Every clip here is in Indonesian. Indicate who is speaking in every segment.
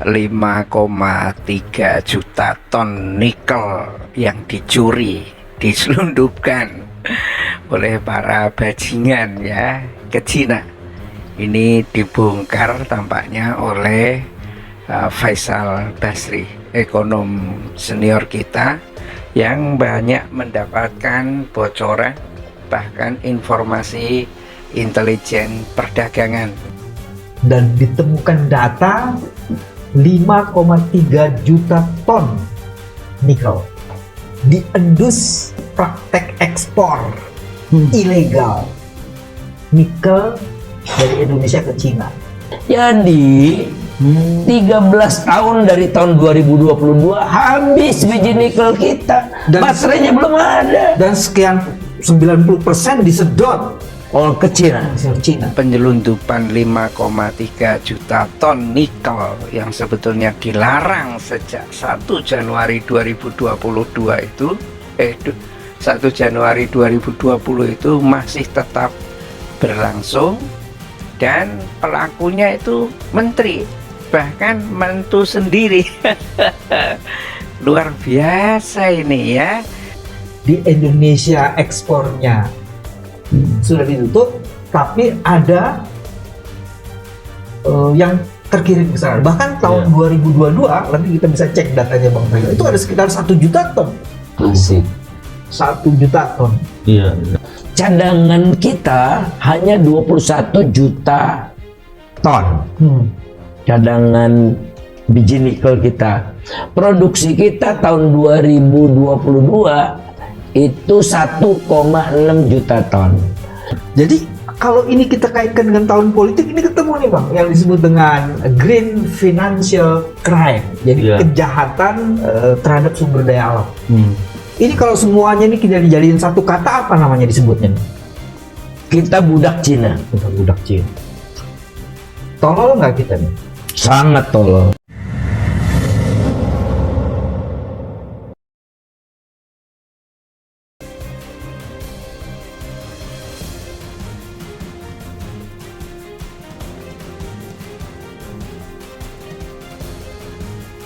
Speaker 1: 5,3 juta ton nikel yang dicuri, diselundupkan oleh para bajingan ya ke Cina. Ini dibongkar tampaknya oleh Faisal Basri, ekonom senior kita yang banyak mendapatkan bocoran bahkan informasi intelijen perdagangan.
Speaker 2: Dan ditemukan data 5,3 juta ton nikel diendus praktek ekspor ilegal nikel dari Indonesia ke Cina.
Speaker 3: Jadi 13 tahun dari tahun 2022 habis biji nikel kita, dan baterainya belum ada.
Speaker 2: Dan sekian 90% disedot
Speaker 3: ke Cina.
Speaker 1: Penyelundupan 5,3 juta ton nikel yang sebetulnya dilarang sejak 1 Januari 2022 itu 1 Januari 2020 itu masih tetap berlangsung, dan pelakunya itu menteri, bahkan mentu sendiri. Luar biasa ini ya.
Speaker 2: Di Indonesia ekspornya sudah ditutup, tapi ada yang terkirim ke sana. Bahkan tahun 2022, nanti kita bisa cek datanya Bang Rio, itu ada sekitar 1 juta ton.
Speaker 3: Asik.
Speaker 2: 1 juta ton.
Speaker 3: Iya. Cadangan kita hanya 21 juta ton. Cadangan biji nikel kita. Produksi kita tahun 2022 itu 1,6 juta ton.
Speaker 2: Jadi kalau ini kita kaitkan dengan tahun politik, ini ketemu nih Bang, yang disebut dengan green financial crime. Jadi kejahatan terhadap sumber daya alam. Ini kalau semuanya ini kita dijadiin satu kata, apa namanya disebutnya?
Speaker 3: Kita budak Cina.
Speaker 2: Kita budak Cina. Tolol nggak kita nih?
Speaker 3: Sangat tolol.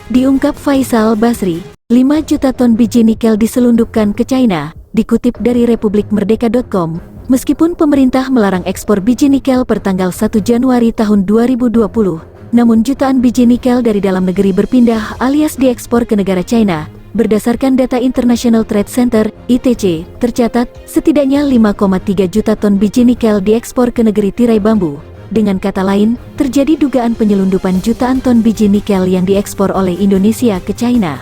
Speaker 4: Diungkap Faisal Basri, 5 juta ton biji nikel diselundupkan ke China, dikutip dari republikmerdeka.com. Meskipun pemerintah melarang ekspor biji nikel per tanggal 1 Januari tahun 2020, namun jutaan biji nikel dari dalam negeri berpindah alias diekspor ke negara China. Berdasarkan data International Trade Center, ITC, tercatat setidaknya 5,3 juta ton biji nikel diekspor ke negeri tirai bambu. Dengan kata lain, terjadi dugaan penyelundupan jutaan ton biji nikel yang diekspor oleh Indonesia ke China.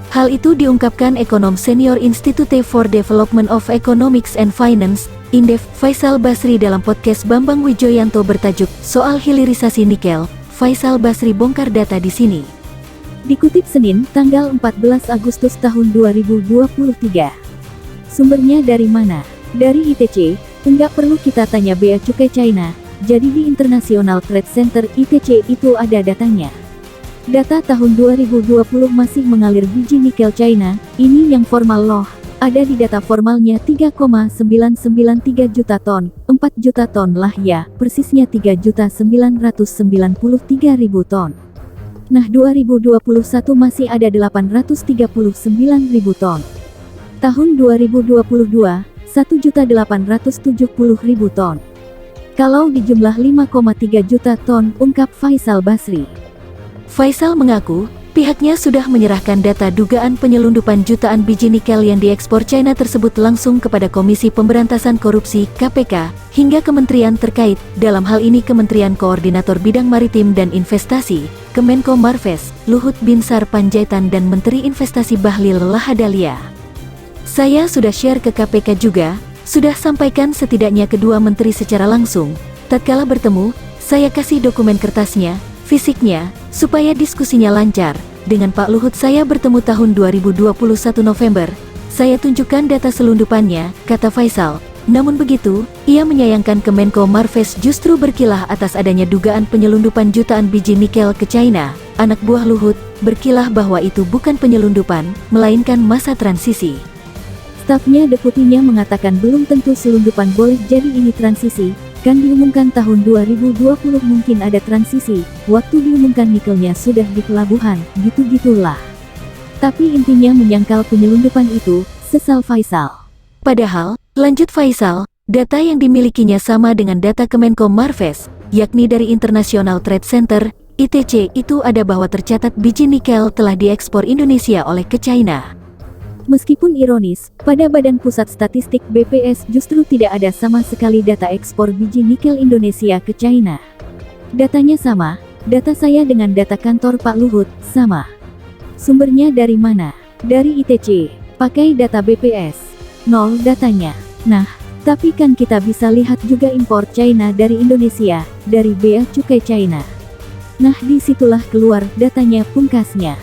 Speaker 4: Hal itu diungkapkan ekonom senior Institute for Development of Economics and Finance, INDEF, Faisal Basri dalam podcast Bambang Wijoyanto bertajuk Soal Hilirisasi Nikel. Faisal Basri bongkar data di sini. Dikutip Senin, tanggal 14 Agustus tahun 2023. Sumbernya dari mana? Dari ITC. Enggak perlu kita tanya bea cukai China. Jadi di International Trade Center ITC itu ada datanya. Data tahun 2020 masih mengalir biji nikel China, ini yang formal loh. Ada di data formalnya 3,993 juta ton, 4 juta ton lah ya, persisnya 3.993.000 ton. Nah 2021 masih ada 839.000 ton. Tahun 2022, 1.870.000 ton. Kalau dijumlah 5,3 juta ton, ungkap Faisal Basri. Faisal mengaku, pihaknya sudah menyerahkan data dugaan penyelundupan jutaan biji nikel yang diekspor China tersebut langsung kepada Komisi Pemberantasan Korupsi (KPK) hingga kementerian terkait, dalam hal ini Kementerian Koordinator Bidang Maritim dan Investasi, Kemenko Marves, Luhut Binsar Panjaitan dan Menteri Investasi Bahlil Lahadalia. Saya sudah share ke KPK juga. Sudah sampaikan setidaknya kedua menteri secara langsung. Tatkala bertemu, saya kasih dokumen kertasnya, fisiknya, supaya diskusinya lancar. Dengan Pak Luhut saya bertemu tahun 2021 November. Saya tunjukkan data selundupannya, kata Faisal. Namun begitu, ia menyayangkan Kemenko Marves justru berkilah atas adanya dugaan penyelundupan jutaan biji nikel ke China. Anak buah Luhut berkilah bahwa itu bukan penyelundupan, melainkan masa transisi. Stafnya deputinya mengatakan belum tentu selundupan boleh, jadi ini transisi, Kan diumumkan tahun 2020 mungkin ada transisi, waktu diumumkan nikelnya sudah di pelabuhan, gitu-gitulah. Tapi intinya menyangkal penyelundupan itu, sesal Faisal. Padahal, lanjut Faisal, data yang dimilikinya sama dengan data Kemenko Marves, yakni dari International Trade Center, ITC, itu ada bahwa tercatat biji nikel telah diekspor Indonesia oleh ke China. Meskipun ironis, pada Badan Pusat Statistik BPS justru tidak ada sama sekali data ekspor biji nikel Indonesia ke China. Datanya sama, data saya dengan data kantor Pak Luhut, sama. Sumbernya dari mana? Dari ITC, pakai data BPS. Nol datanya. Nah, tapi kan kita bisa lihat juga impor China dari Indonesia, dari bea cukai China. Nah disitulah keluar datanya pungkasnya.